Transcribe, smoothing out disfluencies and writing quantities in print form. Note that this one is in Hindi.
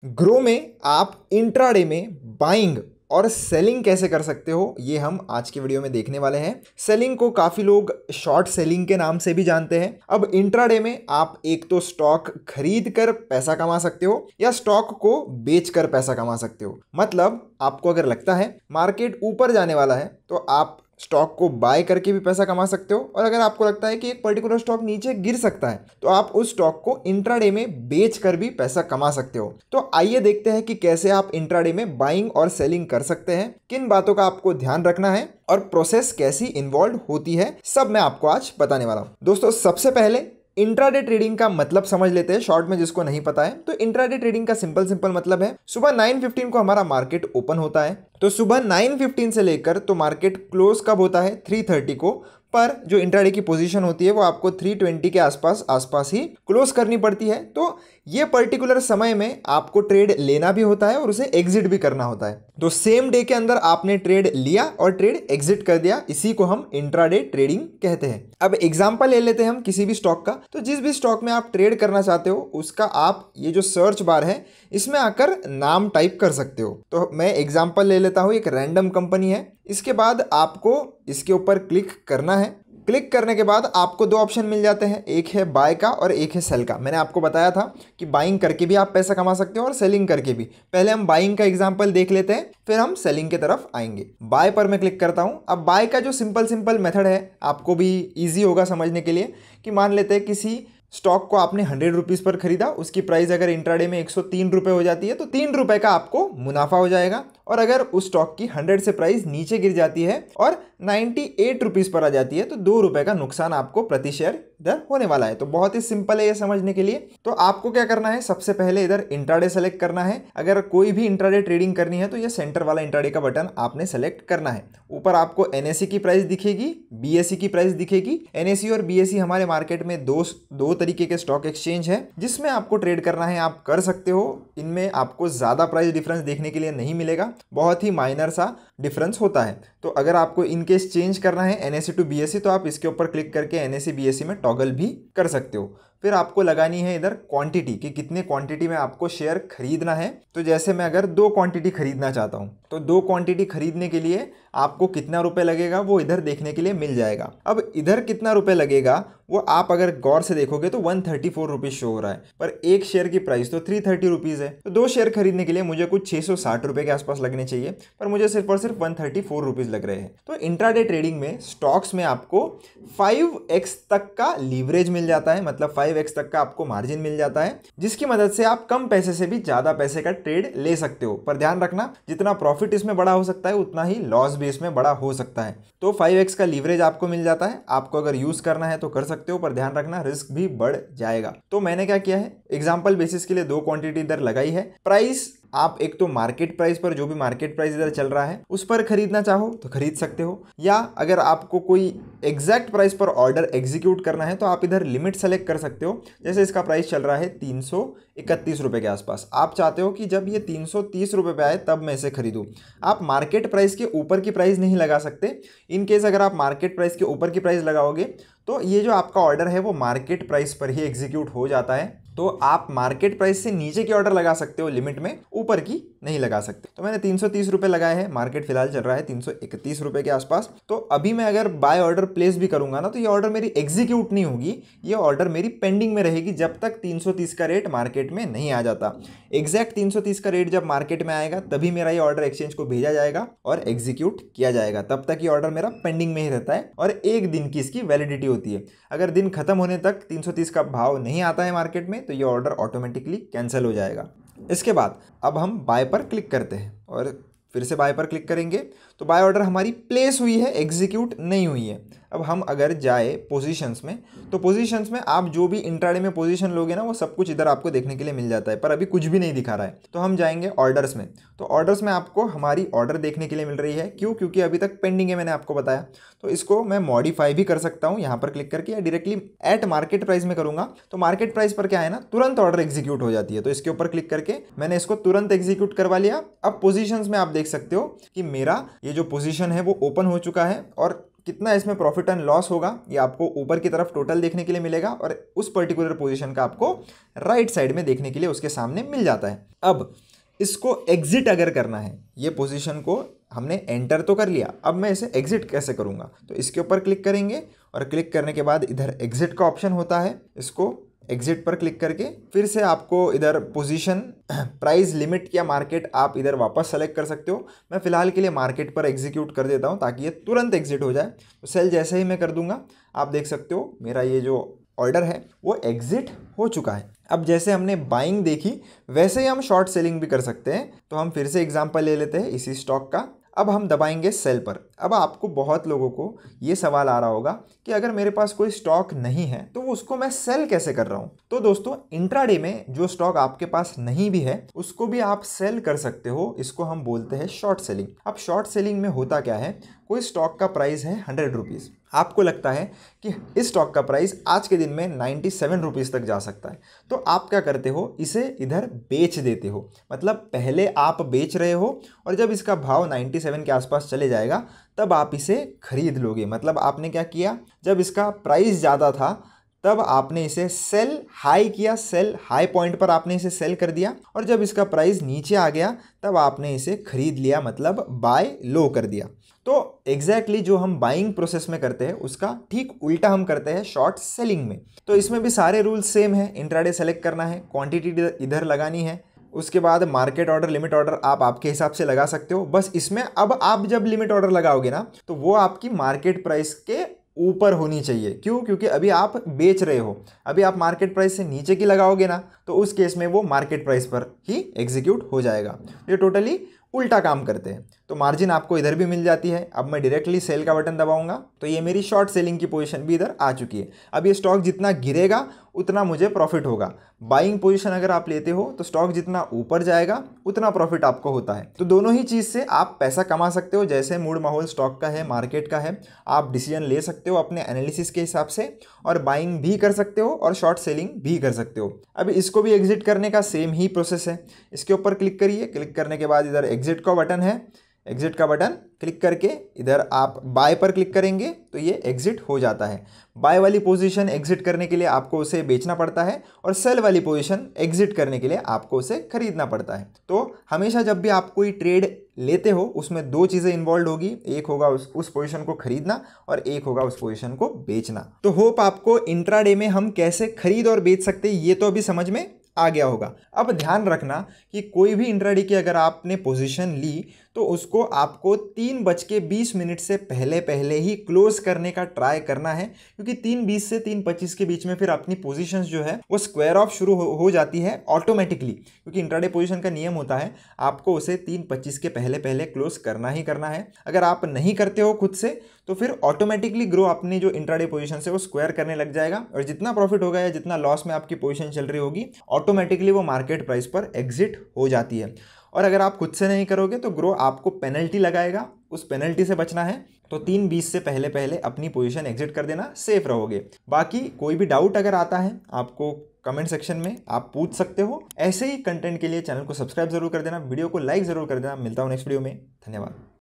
ग्रो में आप इंट्राडे में बाइंग और सेलिंग कैसे कर सकते हो, ये हम आज की वीडियो में देखने वाले हैं। सेलिंग को काफ़ी लोग शॉर्ट सेलिंग के नाम से भी जानते हैं। अब इंट्राडे में आप एक तो स्टॉक खरीद कर पैसा कमा सकते हो या स्टॉक को बेच कर पैसा कमा सकते हो। मतलब आपको अगर लगता है मार्केट ऊपर जाने वाला है तो आप स्टॉक को बाय करके भी पैसा कमा सकते हो, और अगर आपको लगता है कि एक पर्टिकुलर स्टॉक नीचे गिर सकता है तो आप उस स्टॉक को इंट्राडे में बेच कर भी पैसा कमा सकते हो। तो आइए देखते हैं कि कैसे आप इंट्राडे में बाइंग और सेलिंग कर सकते हैं, किन बातों का आपको ध्यान रखना है और प्रोसेस कैसी इन्वॉल्व होती है, सब मैं आपको आज बताने वाला हूं। दोस्तों, सबसे पहले इंट्राडे ट्रेडिंग का मतलब समझ लेते हैं शॉर्ट में, जिसको नहीं पता है। तो इंट्राडे ट्रेडिंग का सिंपल मतलब है, सुबह 9:15 को हमारा मार्केट ओपन होता है, तो सुबह 9:15 से लेकर तो मार्केट क्लोज कब होता है 3:30 को, पर जो इंट्राडे की पोजीशन होती है वो आपको 3:20 के आसपास ही क्लोज करनी पड़ती है। तो ये पर्टिकुलर समय में आपको ट्रेड लेना भी होता है और उसे एग्जिट भी करना होता है। तो सेम डे के अंदर आपने ट्रेड लिया और ट्रेड एग्जिट कर दिया, इसी को हम इंट्राडे ट्रेडिंग कहते हैं। अब एग्जांपल ले लेते हैं हम किसी भी स्टॉक का। तो जिस भी स्टॉक में आप ट्रेड करना चाहते हो उसका आप ये जो सर्च बार है इसमें आकर नाम टाइप कर सकते हो। तो मैं एग्जांपल ले लेता हूँ, एक रैंडम कंपनी है। इसके बाद आपको इसके ऊपर क्लिक करना है। क्लिक करने के बाद आपको दो ऑप्शन मिल जाते हैं, एक है बाय का और एक है सेल का। मैंने आपको बताया था कि बाइंग करके भी आप पैसा कमा सकते हो और सेलिंग करके भी। पहले हम बाइंग का एग्जांपल देख लेते हैं, फिर हम सेलिंग की तरफ आएंगे। बाय पर मैं क्लिक करता हूं। अब बाय का जो सिंपल मेथड है, आपको भी ईजी होगा समझने के लिए, कि मान लेते हैं किसी स्टॉक को आपने 100 रुपीज़ पर खरीदा, उसकी प्राइस अगर इंट्राडे में 103 रुपये हो जाती है तो 3 रुपये का आपको मुनाफा हो जाएगा। और अगर उस स्टॉक की 100 से प्राइस नीचे गिर जाती है और 98 रुपीज़ पर आ जाती है तो 2 रुपये का नुकसान आपको प्रति शेयर इधर होने वाला है। तो बहुत ही सिंपल है ये समझने के लिए। तो आपको क्या करना है, सबसे पहले इधर इंट्राडे सेलेक्ट करना है। अगर कोई भी इंट्राडे ट्रेडिंग करनी है तो ये सेंटर वाला इंट्राडे का बटन आपने सेलेक्ट करना है। ऊपर आपको एनएसई की प्राइस दिखेगी, बीएसई की प्राइस दिखेगी। एनएसई और बीएसई हमारे मार्केट में दो तरीके के स्टॉक एक्सचेंज है जिसमें आपको ट्रेड करना है, आप कर सकते हो। इनमें आपको ज़्यादा प्राइस डिफरेंस देखने के लिए नहीं मिलेगा, बहुत ही माइनर सा डिफरेंस होता है। तो अगर आपको इनकेस चेंज करना है एनएसई टू बीएसई तो आप इसके ऊपर क्लिक करके एनएसई बीएसई में टॉगल भी कर सकते हो। फिर आपको लगानी है इधर क्वांटिटी, कि कितने क्वांटिटी में आपको शेयर खरीदना है। तो जैसे मैं अगर 2 क्वांटिटी खरीदना चाहता हूं तो 2 क्वांटिटी खरीदने के लिए आपको कितना रुपए लगेगा वो इधर देखने के लिए मिल जाएगा। अब इधर कितना रुपए लगेगा वो आप अगर गौर से देखोगे तो 134 रुपीज़ शो हो रहा है, पर एक शेयर की प्राइस तो 330 रुपीज़ है। तो 2 शेयर खरीदने के लिए मुझे कुछ 660 रुपये के आसपास लगने चाहिए, पर मुझे सिर्फ और सिर्फ 134 रुपीज़ लग रहे हैं। तो इंट्राडे ट्रेडिंग में स्टॉक्स में आपको 5x तक का लीवरेज मिल जाता है, मतलब 5x तक का आपको मार्जिन मिल जाता है, जिसकी मदद से आप कम पैसे से भी ज़्यादा पैसे का ट्रेड ले सकते हो। पर ध्यान रखना, जितना प्रॉफिट इसमें बड़ा हो सकता है उतना ही लॉस भी इसमें बड़ा हो सकता है। तो 5x का लीवरेज आपको मिल जाता है। आपको अगर यूज़ करना है तो कर सकते हो, पर ध्यान रखना रिस्क भी बढ़ जाएगा। तो मैंने क्या किया है, एग्जाम्पल बेसिस के लिए 2 क्वांटिटी इधर लगाई है। प्राइस आप एक तो मार्केट प्राइस पर, जो भी मार्केट प्राइस इधर चल रहा है उस पर खरीदना चाहो तो खरीद सकते हो, या अगर आपको कोई एग्जैक्ट प्राइस पर ऑर्डर एग्जीक्यूट करना है तो आप इधर लिमिट सेलेक्ट कर सकते हो। जैसे इसका प्राइस चल रहा है 331 रुपये के आसपास, आप चाहते हो कि जब ये 330 रुपये पे आए तब मैं इसे खरीदूं। आप मार्केट प्राइस के ऊपर की प्राइस नहीं लगा सकते। इन केस अगर आप मार्केट प्राइस के ऊपर की प्राइस लगाओगे तो ये जो आपका ऑर्डर है वो मार्केट प्राइस पर ही एग्जीक्यूट हो जाता है। तो आप मार्केट प्राइस से नीचे की ऑर्डर लगा सकते हो लिमिट में, ऊपर की नहीं लगा सकते। तो मैंने 330 रुपये लगाए हैं, मार्केट फिलहाल चल रहा है 331 रुपये के आसपास। तो अभी मैं अगर बाय ऑर्डर प्लेस भी करूंगा ना तो ये ऑर्डर मेरी एग्जीक्यूट नहीं होगी, ये ऑर्डर मेरी पेंडिंग में रहेगी जब तक 330 का रेट मार्केट में नहीं आ जाता। एग्जैक्ट 330 का रेट जब मार्केट में आएगा तभी मेरा ये ऑर्डर एक्सचेंज को भेजा जाएगा और एग्जीक्यूट किया जाएगा। तब तक ये ऑर्डर मेरा पेंडिंग में ही रहता है और 1 दिन की इसकी वैलिडिटी होती है। अगर दिन खत्म होने तक 330 का भाव नहीं आता है मार्केट में तो ये ऑर्डर ऑटोमेटिकली कैंसिल हो जाएगा। इसके बाद अब हम बाय पर क्लिक करते हैं और फिर से बाय पर क्लिक करेंगे तो बाय ऑर्डर हमारी प्लेस हुई है, एग्जीक्यूट नहीं हुई है। अब हम अगर जाए पोजीशंस में तो पोजीशंस में आप जो भी इंट्राडे में पोजीशन लोगे ना वो सब कुछ इधर आपको देखने के लिए मिल जाता है, पर अभी कुछ भी नहीं दिखा रहा है। तो हम जाएंगे ऑर्डर्स में, तो ऑर्डर्स में आपको हमारी ऑर्डर देखने के लिए मिल रही है। क्यों? क्योंकि अभी तक पेंडिंग है, मैंने आपको बताया। तो इसको मैं मॉडिफाई भी कर सकता हूँ यहाँ पर क्लिक करके, या डायरेक्टली एट मार्केट प्राइस में करूँगा तो मार्केट प्राइस पर क्या है ना, तुरंत ऑर्डर एग्जीक्यूट हो जाती है। तो इसके ऊपर क्लिक करके मैंने इसको तुरंत एग्जीक्यूट करवा लिया। अब पोजीशंस में आप देख सकते हो कि मेरा ये जो पोजीशन है वो ओपन हो चुका है और कितना इसमें प्रॉफिट एंड लॉस होगा ये आपको ऊपर की तरफ टोटल देखने के लिए मिलेगा और उस पर्टिकुलर पोजीशन का आपको राइट साइड में देखने के लिए उसके सामने मिल जाता है। अब इसको एग्जिट अगर करना है, ये पोजीशन को हमने एंटर तो कर लिया, अब मैं इसे एग्जिट कैसे करूँगा, तो इसके ऊपर क्लिक करेंगे और क्लिक करने के बाद इधर एग्जिट का ऑप्शन होता है, इसको एग्जिट पर क्लिक करके फिर से आपको इधर पोजीशन, प्राइस, लिमिट या मार्केट आप इधर वापस सेलेक्ट कर सकते हो। मैं फिलहाल के लिए मार्केट पर एग्जीक्यूट कर देता हूं ताकि ये तुरंत एग्जिट हो जाए। तो सेल जैसे ही मैं कर दूंगा आप देख सकते हो मेरा ये जो ऑर्डर है वो एग्जिट हो चुका है। अब जैसे हमने बाइंग देखी वैसे ही हम शॉर्ट सेलिंग भी कर सकते हैं। तो हम फिर से एग्जांपल ले लेते हैं इसी स्टॉक का। अब हम दबाएंगे सेल पर। अब आपको बहुत लोगों को ये सवाल आ रहा होगा कि अगर मेरे पास कोई स्टॉक नहीं है तो उसको मैं सेल कैसे कर रहा हूँ। तो दोस्तों इंट्राडे में जो स्टॉक आपके पास नहीं भी है उसको भी आप सेल कर सकते हो। इसको हम बोलते हैं शॉर्ट सेलिंग। अब शॉर्ट सेलिंग में होता क्या है, कोई स्टॉक का प्राइस है 100 रुपीज़, आपको लगता है कि इस स्टॉक का प्राइस आज के दिन में 97 रुपीज़ तक जा सकता है, तो आप क्या करते हो, इसे इधर बेच देते हो। मतलब पहले आप बेच रहे हो और जब इसका भाव 97 के आसपास चले जाएगा तब आप इसे खरीद लोगे। मतलब आपने क्या किया, जब इसका प्राइस ज़्यादा था तब आपने इसे सेल हाई किया, सेल हाई पॉइंट पर आपने इसे सेल कर दिया, और जब इसका प्राइस नीचे आ गया तब आपने इसे खरीद लिया, मतलब बाय लो कर दिया। तो एग्जैक्टली जो हम बाइंग प्रोसेस में करते हैं उसका ठीक उल्टा हम करते हैं शॉर्ट सेलिंग में। तो इसमें भी सारे रूल्स सेम है। इंट्राडे सेलेक्ट करना है, क्वांटिटी इधर लगानी है, उसके बाद मार्केट ऑर्डर, लिमिट ऑर्डर आप आपके हिसाब से लगा सकते हो। बस इसमें अब आप जब लिमिट ऑर्डर लगाओगे ना तो वो आपकी मार्केट प्राइस के ऊपर होनी चाहिए। क्यों? क्योंकि अभी आप बेच रहे हो, अभी आप मार्केट प्राइस से नीचे की लगाओगे ना तो उस केस में वो मार्केट प्राइस पर ही एग्जीक्यूट हो जाएगा। ये टोटली उल्टा काम करते हैं। तो मार्जिन आपको इधर भी मिल जाती है। अब मैं डायरेक्टली सेल का बटन दबाऊंगा तो ये मेरी शॉर्ट सेलिंग की पोजीशन भी इधर आ चुकी है। अब ये स्टॉक जितना गिरेगा उतना मुझे प्रॉफिट होगा। बाइंग पोजीशन अगर आप लेते हो तो स्टॉक जितना ऊपर जाएगा उतना प्रॉफिट आपको होता है। तो दोनों ही चीज़ से आप पैसा कमा सकते हो। जैसे मूड माहौल स्टॉक का है, मार्केट का है, आप डिसीजन ले सकते हो अपने एनालिसिस के हिसाब से, और बाइंग भी कर सकते हो और शॉर्ट सेलिंग भी कर सकते हो। अब इसको भी एग्जिट करने का सेम ही प्रोसेस है। इसके ऊपर क्लिक करिए, क्लिक करने के बाद इधर एग्जिट का बटन है, एग्जिट का बटन क्लिक करके इधर आप बाय पर क्लिक करेंगे तो ये एग्जिट हो जाता है। बाय वाली पोजीशन एग्जिट करने के लिए आपको उसे बेचना पड़ता है और सेल वाली पोजीशन एग्जिट करने के लिए आपको उसे खरीदना पड़ता है। तो हमेशा जब भी आप कोई ट्रेड लेते हो उसमें दो चीज़ें इन्वॉल्व होगी, एक होगा उस पोजीशन को खरीदना और एक होगा उस पोजीशन को बेचना। तो होप आपको इंट्राडे में हम कैसे खरीद और बेच सकते हैं ये तो अभी समझ में आ गया होगा। अब ध्यान रखना कि कोई भी इंट्राडे की अगर आपने पोजीशन ली तो उसको आपको 3:20 से पहले ही क्लोज करने का ट्राई करना है, क्योंकि 3:20 से 3:25 के बीच में फिर अपनी पोजीशंस जो है वो स्क्वायर ऑफ शुरू हो जाती है ऑटोमेटिकली। क्योंकि इंट्राडे पोजीशन का नियम होता है आपको उसे 3:25 के पहले क्लोज करना ही करना है। अगर आप नहीं करते हो खुद से तो फिर ऑटोमेटिकली ग्रो अपनी जो इंट्राडे पोजीशन से वो स्क्वायर करने लग जाएगा, और जितना प्रॉफिट होगा या जितना लॉस में आपकी पोजीशन चल रही होगी ऑटोमेटिकली वो मार्केट प्राइस पर एग्जिट हो जाती है। और अगर आप खुद से नहीं करोगे तो ग्रो आपको पेनल्टी लगाएगा, उस पेनल्टी से बचना है तो 3:20 से पहले अपनी पोजीशन एग्जिट कर देना, सेफ रहोगे। बाकी कोई भी डाउट अगर आता है आपको कमेंट सेक्शन में आप पूछ सकते हो। ऐसे ही कंटेंट के लिए चैनल को सब्सक्राइब जरूर कर देना, वीडियो को लाइक जरूर कर देना। मिलता हूँ नेक्स्ट वीडियो में, धन्यवाद।